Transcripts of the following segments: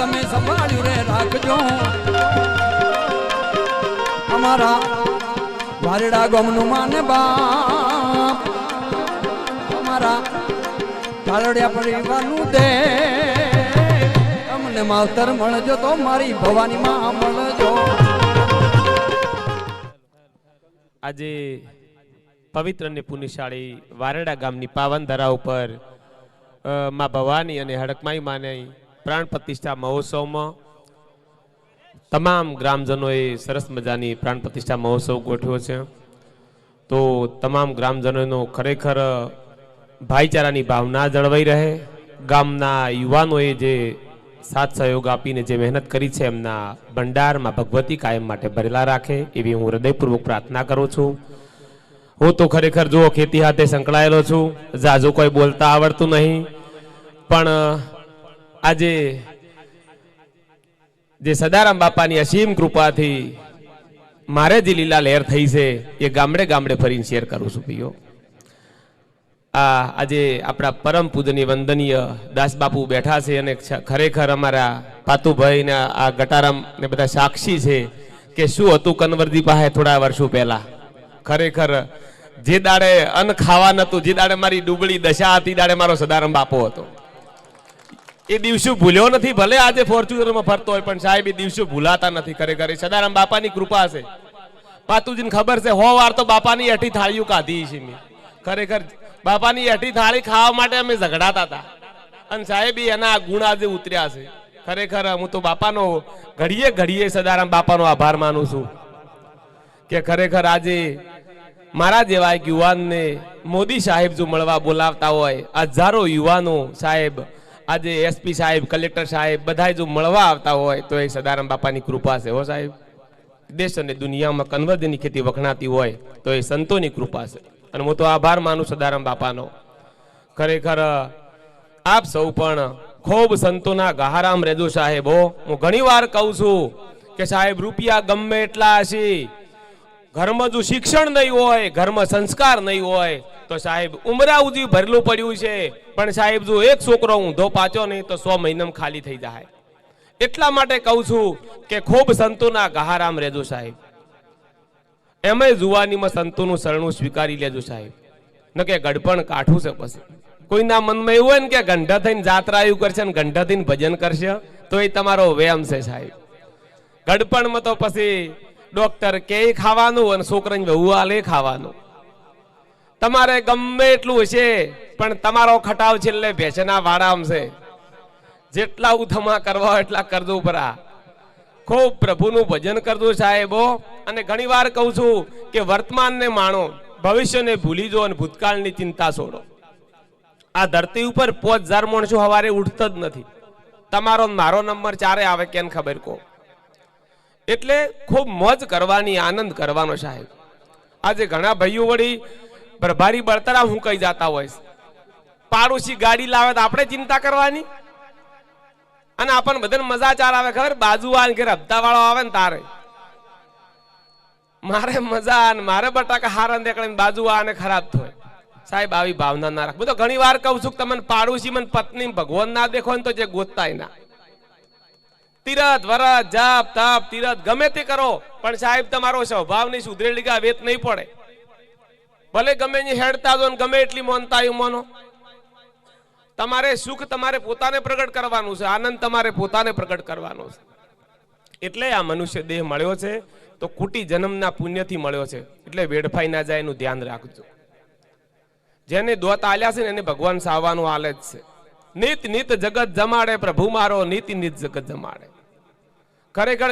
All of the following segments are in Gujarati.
તમે સંભાળ્યું રે રાખજો અમારા વારડા ગામનું માને બાપ અમારા કાળડિયા પરિવારનું દે અમને માવતર મળજો તો મારી ભવાની માં મળજો. આજે પવિત્ર અને પુણ્યશાળી વારડા ગામની પાવન ધરા ઉપર માં ભવાની અને હડકમાઈ માની પ્રાણ પ્રતિષ્ઠા મહોત્સવમાં તમામ ગ્રામજનોએ સરસ મજાની પ્રાણ પ્રતિષ્ઠા મહોત્સવ ગોઠવ્યો છે. તો તમામ ગ્રામજનોનો ખરેખર ભાઈચારાની ભાવના જળવાઈ રહે. ગામના યુવાનોએ જે સાથ સહયોગ આપીને જે મહેનત કરી છે એમના ભંડારમાં ભગવતી કાયમ માટે ભરેલા રાખે એવી હું હૃદયપૂર્વક પ્રાર્થના કરું છું. હું તો ખરેખર જો ખેતી હાથે સંકળાયેલો છું, જાજુ કોઈ બોલતા આવડતું નહીં, પણ આજે જે સદારામ બાપાની અસીમ કૃપાથી મારે જે લીલા લહેર થઈ છે એ ગામડે ગામડે ફરીને શેર કરું છું. ભાઈઓ આજે આપણા પરમ પૂજનીય વંદનીય દાસબાપુ બેઠા છે અને ખરેખર અમારા પાતુભાઈ ને આ ગટારામ ને બધા સાક્ષી છે કે શું હતું કનવરજી પાસે થોડા વર્ષો પહેલા. ખરેખર જે દાડે અન્ન ખાવા નતું, જે દાડે મારી ડુબળી દશા હતી, દાડે મારો સદારામ બાપો હતો. એ દિવસો ભૂલ્યો નથી. ભલે આજે ફોર્ચ્યુનરમાં ફરતો હોય પણ સાહેબ એ દિવસો ભૂલાતા નથી. ખરેખર એ સદારામ બાપાની કૃપા છે. પાતુજીને ખબર છે 100 વાર તો બાપાની એઠી થાળીઓ કાઢી છે મેં. ખરેખર બાપાની એઠી થાળી ખાવા માટે અમે ઝઘડાતા હતા અને સાહેબ એના ગુણ આજે ઉતર્યા છે. ખરેખર હું તો બાપાનો ઘડીએ ઘડીએ સદારામ બાપાનો આભાર માનું છું કે ખરેખર આજે મારા જેવા એક યુવાનને મોદી સાહેબ જો મળવા બોલાવતા હોય, હજારો યુવાનો સાહેબ આજે એસપી સાહેબ, કલેક્ટર સાહેબ બધા જો મળવા આવતા હોય તો એ સદારામ બાપાની કૃપા છે. હો સાહેબ, દેશ અને દુનિયામાં કન્વર્જની ખેતી વખણાતી હોય તો એ સંતોની કૃપા છે અને હું તો આભાર માનું સદારામ બાપાનો. ખરેખર આપ સૌ પણ ખૂબ સંતોના ગહારામ રહેજો સાહેબ. હું ઘણી વાર કહું છું કે સાહેબ રૂપિયા ગમે એટલા હશે, ઘરમાં જો શિક્ષણ નહીં હોય, ઘરમાં સંસ્કાર નહીં હોય તો સાહેબ ઉમરા ઉજી ભરેલું પડ્યું છે પણ સાહેબ જો એક છોકરો ઊંધો પાછો નહીં તો 100 મહિનામાં ખાલી થઈ જાય. એટલા માટે કહું છું કે ખૂબ સંતોના ગહારામ રહેજો સાહેબ. એમાં જુવાનીમાં સંતોનું શરણું સ્વીકારી લેજો સાહેબ. ન કે ગડપણ કાઠું છે. પછી કોઈના મનમાં એવું હોય ને કે ગંઢા થઈને જાત્રાયું કરશે ને ગંઢા થઈને ભજન કરશે તો એ તમારો વ્યાયામ છે સાહેબ. ગડપણમાં તો પછી ડોક્ટર કે ખાવાનું અને છોકરાને વહુ આલે ખાવાનું. તમારે ગમે એટલું હશે પણ તમારો ખટાવ છેલ્લે ભેંસના વાડામ છે. જેટલા ઉથમા કરવા એટલા કરજો પરા. ખૂબ પ્રભુનું ભજન કરજો સાહેબો. અને ઘણી વાર કહું છું કે વર્તમાનને માણો, ભવિષ્યને ભૂલી જો અને ભૂતકાળની ચિંતા છોડો. આ ધરતી ઉપર 5000 માણસો સવારે ઉઠતા જ નથી. તમારો મારો નંબર ચારે આવે કેને ખબર કહો. એટલે ખૂબ મોજ કરવાની, આનંદ કરવાનો સાહેબ. આજે ઘણા ભાઈઓ વળી પ્રભારી બળતરા હું કઈ જતા હોય, પાડોશી ગાડી લાવે તો આપણે ચિંતા કરવાની અને આપણને બધાને મજા ચાર આવે. ખબર બાજુ વાળા ઘેર હપ્તા વાળો આવે ને તારે મારે મજા ને મારે બટાકા હારા દેખડે બાજુ વાળાને ખરાબ થાય. સાહેબ આવી ભાવના ના રાખ. હું તો ઘણી વાર કહું છું કે તમને પાડોશી મને પત્ની ભગવાન ના દેખો ને તો જે ગોતતાય ના. તીરથ વરત જાપ તાપ તીરથ ગમે તે કરો પણ સાહેબ તમારો સ્વભાવ નહીં સુધરેલી કા વેત નહીં પડે. ભલે ગમે ની હેડતા દો ને ગમે એટલી મોનતા મોનો. તમારે સુખ તમારે પોતાને પ્રગટ કરવાનું છે, આનંદ તમારે પોતાને પ્રગટ કરવાનો છે. એટલે આ મનુષ્ય દેહ મળ્યો છે તો કુટી જન્મના પુણ્યથી મળ્યો છે. એટલે વેડફાઈ ના જાય એનું ધ્યાન રાખજો. જેને દોત આલ્યા છે ને એને ભગવાન સાવવાનું આલે જ છે. નિત નિત જગત જમાડે પ્રભુ મારો, નીતિ નિત જગત જમાડે. ખરેખર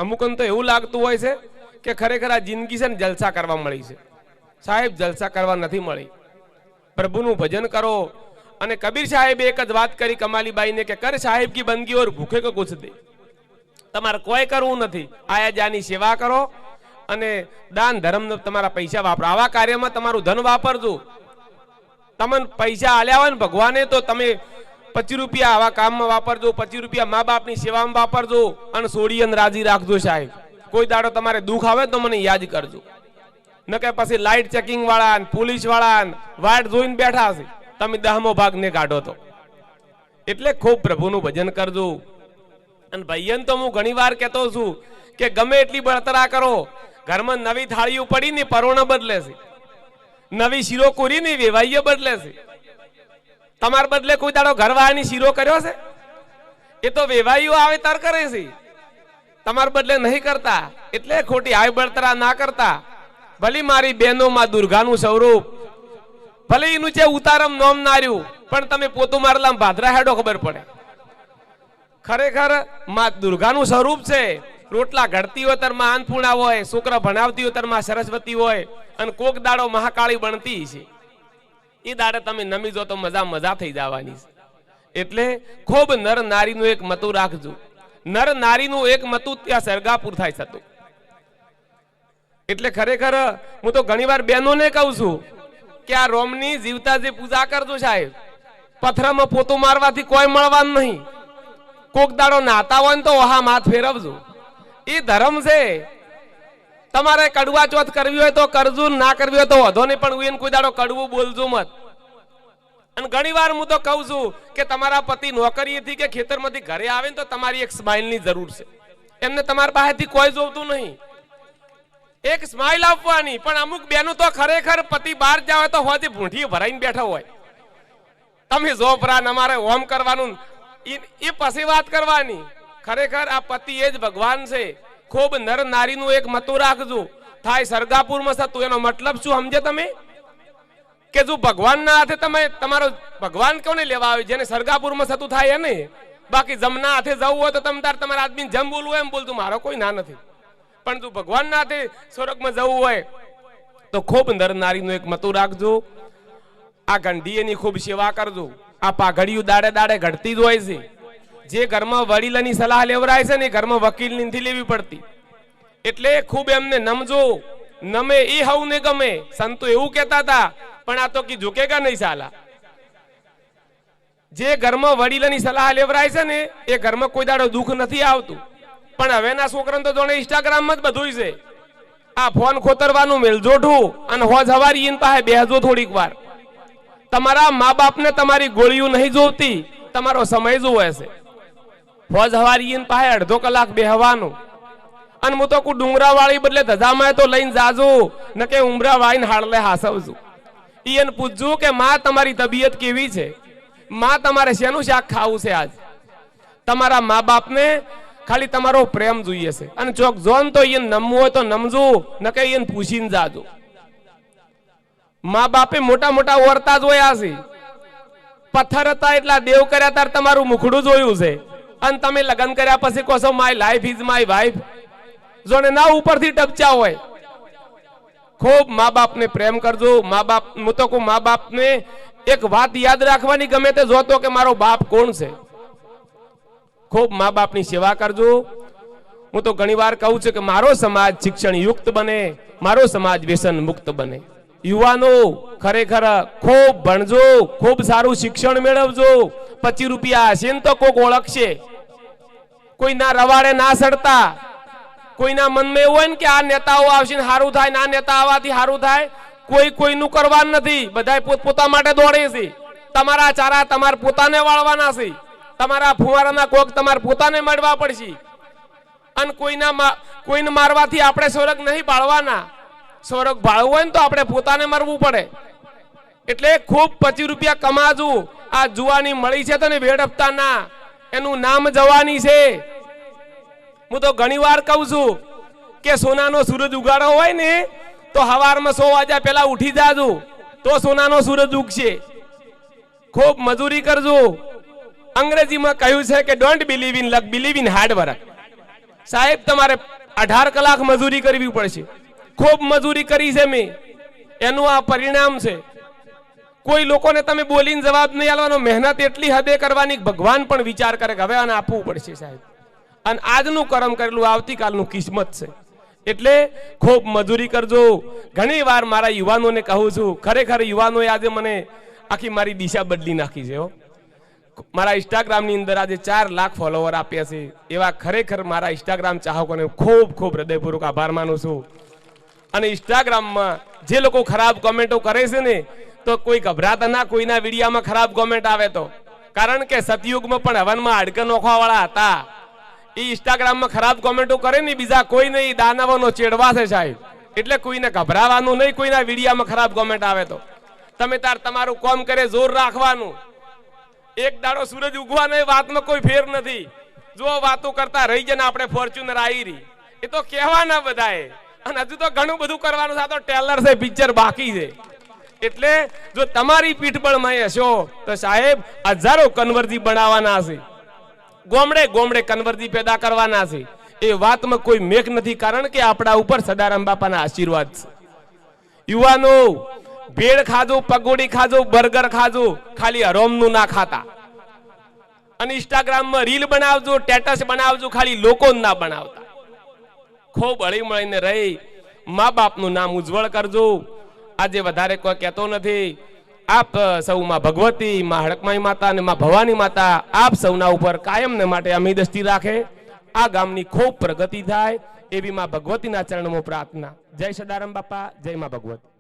અમુકન તો એવું લાગતું હોય છે કે ખરેખર આ જિંદગી છે ને જલસા કરવા મળી છે. સાહેબ જલસા કરવા નથી મળી. પ્રભુનું ભજન કરો. અને કબીર સાહેબે એક જ વાત કરી કમાલીબાઈને કે કર સાહેબ કી બંદગી ઓર ભૂખે કો કુછ દે. તમારે કોઈ કરવું નથી, આયા જાની સેવા કરો અને દાન ધર્મ તમારા પૈસા વાપરો. આવા કાર્યમાં તમારું ધન વાપરજો. તમને પૈસા આલ્યા હોય ને ભગવાને તો તમે 25 રૂપિયા આવા કામમાં વાપરજો, 25 રૂપિયા મા બાપની સેવામાં વાપરજો અને સોડિયન રાજી રાખજો સાહેબ. કોઈ દાડો તમારે દુઃખ આવે તો મને યાદ કરજો. ન કે પછી લાઇટ ચેકિંગ વાળા પોલીસ વાળા વાટ જોઈને બેઠા છે, તમે 10મો ભાગ ને કાઢો તો. એટલે ખૂબ પ્રભુનું ભજન કરજો. અને ભાઈઓને તો હું ઘણી વાર કહેતો છું કે ગમે એટલી બળતરા કરો, ઘરમાં નવી થાળીઓ પડી ને પરોણા બદલે છે, નવી શીરો કોરી ને વેવાઈએ બદલે છે. તમારા બદલે કોઈ દાડો ઘરવાળાની શીરો કર્યો છે? એ તો વેવાઈઓ આવે તાર કરે છે, તમારા બદલે નહીં કરતા. એટલે ખોટી આવી બળતરા ના કરતા. ભલે મારી બહેનો માં દુર્ગાનું સ્વરૂપ, ભલે એનું છે ઉતારમ નોમ નાર્યું, પણ તમે પોતું મારલા ભાદરા હેડો ખબર પડે. ખરેખર માં દુર્ગાનું સ્વરૂપ છે. રોટલા ઘડતી હોય તરમાં અન્નપૂર્ણા હોય, છોકરા ભણાવતી હોય તરમાં સરસ્વતી હોય, અને કોક દાડો મહાકાળી બનતી છે. એ દાડે તમે નમી જો તો મજા થઈ જવાની છે. એટલે ખૂબ નર નારીનું એક મતું રાખજો. નર નારીનું એક મતું ત્યાં સરગાપુર થાય થતું. એટલે ખરેખર હું તો ઘણીવાર બહેનોને કહું છું કે આ રોમની જીવતા જે પૂજા કરજો સાહેબ, પથરામાં પોતું મારવાથી કોઈ મળવાનું નહીં. કોક દાડો નાતા હોય ને તો વહા માથ ફેરવજો. એ ધર્મ છે. તમારે કડવા ચોથ કરવી હોય તો કરજો, ના કરવી હોય તો વધો નહીં, પણ હું કોઈ દાડો કડવું બોલજો મત. અને ઘણી વાર હું તો કહું છું કે તમારા પતિ નોકરીએથી કે ખેતરમાંથી ઘરે આવે ને તો તમારી એક સ્માઇલની જરૂર છે. એમને તમારા પાસેથી કોઈ જોતું નહીં, એક સ્માઇલ આપવાની. પણ અમુક બેનો તો ખરેખર પતિ બહાર જાવ તો હોજી ભૂંઠી ભરાઈને બેઠા હોય. તમે જોપરા અમારે હોમ કરવાનું એ પછી વાત કરવાની. ખરેખર આ પતિ એ જ ભગવાન છે. ખૂબ નર નારીનું એક મતું રાખજો. થાય સરગાપુરમાં થતું એનો મતલબ શું સમજે તમે? કે જો ભગવાન ના હાથે તમે તમારો ભગવાન કોને લેવા આવે? જેને સરગાપુરમાં થતું થાય એને. બાકી જમના હાથે જવું હોય તો તમે તમારા આદમી જમ બોલવું એમ બોલતું, મારો કોઈ ના નથી. પણ જો ભગવાન ના હાથે સ્વર્ગમાં જવું હોય તો ખૂબ નર નારીનું એક મતું રાખજો. આ ગંઢીએની ખૂબ સેવા કરજો. આ પાઘડીયું દાડે દાડે ઘડતી જ હોય છે. જે ઘરમાં વડીલોની સલાહ લેવરાય છે ને ઘરમાં વકીલની નથી લેવી પડતી. એટલે ખૂબ એમને નમજો. નમે એ હવ ને ગમે. સંતો એવું કહેતા હતા, પણ આ તો કી ઝુકેગા નહીં સાલા. જે ઘરમાં વડીલોની સલાહ લેવરાય છે ને એ ઘરમાં કોઈ દાડો દુઃખ નથી આવતું. પણ હવેના છોકરાને તો જોડે ઇન્સ્ટાગ્રામમાં જ બધું છે. આ ફોન ખોતરવાનું મેલજોઠું અને હોજ હવારી એન પાસે બેહજો થોડીક વાર. તમારા મા બાપને તમારી ગોળીઓ નહીં જોવતી, તમારો સમય જોવે છે. ફોજ હવારી એન પાસે અડધો કલાક બેહવાનું. અને હું તો કોઈ ડુંગરા વાળી બદલે ધજામાં તો લઈને જાજો, ન કે ઉમરા વાળીને હાડલે હાસવજો. એને પૂછજો કે માં તમારી તબિયત કેવી છે, માં તમારે શેનું શાક ખાવું છે આજ. તમારા મા બાપને ખાલી તમારો પ્રેમ જોઈએ છે. અને ચોક જોન તો એને નમવું હોય તો નમજો, ન કે એને પૂછીને જાજો. મા બાપે મોટા મોટા ઓરતા જોયા છે. પથ્થર હતા એટલા દેવ કર્યા તાર તમારું મુખડું જોયું છે. અને તમે લગ્ન કર્યા પછી કહો છો my life is my wife. જોને ના ઉપરથી ટપચા હોય. ખૂબ મા બાપને પ્રેમ કરજો. મા બાપ હું તો કહું મા બાપને એક વાત યાદ રાખવાની, ગમે તે જોતો કે મારો બાપ કોણ છે. ખૂબ મા બાપની સેવા કરજો. હું તો ઘણી વાર કહું છું કે મારો સમાજ શિક્ષણ યુક્ત બને, મારો સમાજ વ્યસન મુક્ત બને. યુવાનો ખરેખર ખૂબ ભણજો, ખૂબ સારું શિક્ષણ મેળવજો. 25 રૂપિયા હશે ને તો કોક ઓળખશે. કોઈના રવાડે ના સડતા. કોઈના મનમાં એવું હોય ને કે આ નેતાઓ આવશે ને સારું થાય, ના નેતા આવવાથી સારું થાય. કોઈ કોઈનું કરવાનું નથી. બધા પોતપોતા માટે દોડે છે. તમારા ચારા તમારે પોતાને વાળવાના છે. તમારા ફુવારાના કોક તમારે પોતાને મળવા પડશે. અને કોઈને મારવાથી આપણે સ્વર્ગ નહીં બાળવાના. સ્વર્ગ બાળવું હોય ને તો આપણે પોતાને મરવું પડે. એટલે ખૂબ 25 રૂપિયા કમાજુ. આ જુવાની મળી છે તો ને વેડપતા ના, એનું નામ જવાની છે. હું તો ઘણી વાર કહું છું કે સોનાનો સૂરજ ઉગાડો હોય ને તો સવારમાં 100 વાગ્યા પહેલા ઉઠી જાજો તો સોનાનો સૂરજ ઉગશે. ખૂબ મજૂરી કરજો. અંગ્રેજીમાં કહ્યું છે કે don't believe in luck, believe in hard work. સાહેબ તમારે 18 કલાક મજૂરી કરવી પડશે. ખૂબ મજૂરી કરી છે મેં, એનું આ પરિણામ છે. કોઈ લોકોને તમે બોલીને જવાબ નહીં આપવાનો. મહેનત એટલી હદે કરવાની ભગવાન પણ વિચાર કરે કે હવે આને આપવું પડશે સાહેબ. અને આજનું કર્મ કરેલું આવતીકાલનું કિસ્મત છે. એટલે ખૂબ મજૂરી કરજો. ઘણી વાર મારા યુવાનોને કહું છું, ખરેખર યુવાનોએ આજે મને આખી મારી દિશા બદલી નાખી છે. મારા ઇન્સ્ટાગ્રામની અંદર આજે 4 લાખ ફોલોવર આપ્યા છે. એવા ખરેખર મારા ઇન્સ્ટાગ્રામ ચાહકોને ખૂબ ખૂબ હૃદયપૂર્વક આભાર માનું છું. અને ઇન્સ્ટાગ્રામમાં જે લોકો ખરાબ કોમેન્ટો કરે છે ને તો કોઈ ગભરાતા ના. કોઈના વિડીયામાં ખરાબ કોમેન્ટ આવે તો, કારણ કે સતયુગમાં પણ હવનમાં હાડકં નોખવા વાળા હતા. એ ઇન્સ્ટાગ્રામમાં ખરાબ કોમેન્ટો કરે ને બીજા કોઈ નહીં, દાનવોનો ચેડવા છે સાહેબ. એટલે કોઈને ગભરાવાનું નહીં, કોઈના વિડીયામાં ખરાબ કોમેન્ટ આવે તો તમે તાર તમારું કામ કરે જોર રાખવાનું. એક દાડો સૂરજ ઉગવાનો એ વાતમાં કોઈ ફેર નથી. જો વાતો કરતા રહી જાય ને આપણે ફોર્ચ્યુનર આવી રહી એ તો કહેવાના બધાએ, અને હજુ તો ઘણું બધું કરવાનું છે. આ તો ટેલર છે, પિક્ચર બાકી છે. એટલે જો તમારી પીઠબળમાં હશો તો સાહેબ હજારો કન્વર્જી બનાવવાના છે, ગોમડે ગોમડે કન્વર્જી પેદા કરવાના છે. એ વાતમાં કોઈ મેક નથી, કારણ કે આપણા ઉપર સદારામ બાપાના આશીર્વાદ છે. યુવાનો ભેળ ખાજો, પકોડી ખાજો, બર્ગર ખાજો, ખાલી હરોમનું ના ખાતા. અને ઇન્સ્ટાગ્રામમાં રીલ બનાવજો, સ્ટેટસ બનાવજો, ખાલી લોકો ના બનાવતા. ખૂબ હળી મળીને રહી મા બાપનું નામ ઉજ્જવળ કરજો. આજે વધારે કોઈ કહેતો નથી. આપ સૌમાં ભગવતી, માં હડકમાઈ માતા અને માં ભવાની માતા આપ સૌના ઉપર કાયમ ને માટે અમી દ્રષ્ટિ રાખે. આ ગામની ખૂબ પ્રગતિ થાય એવી માં ભગવતીના ચરણમાં પ્રાર્થના. જય સદારામ બાપા, જય માં ભગવતી.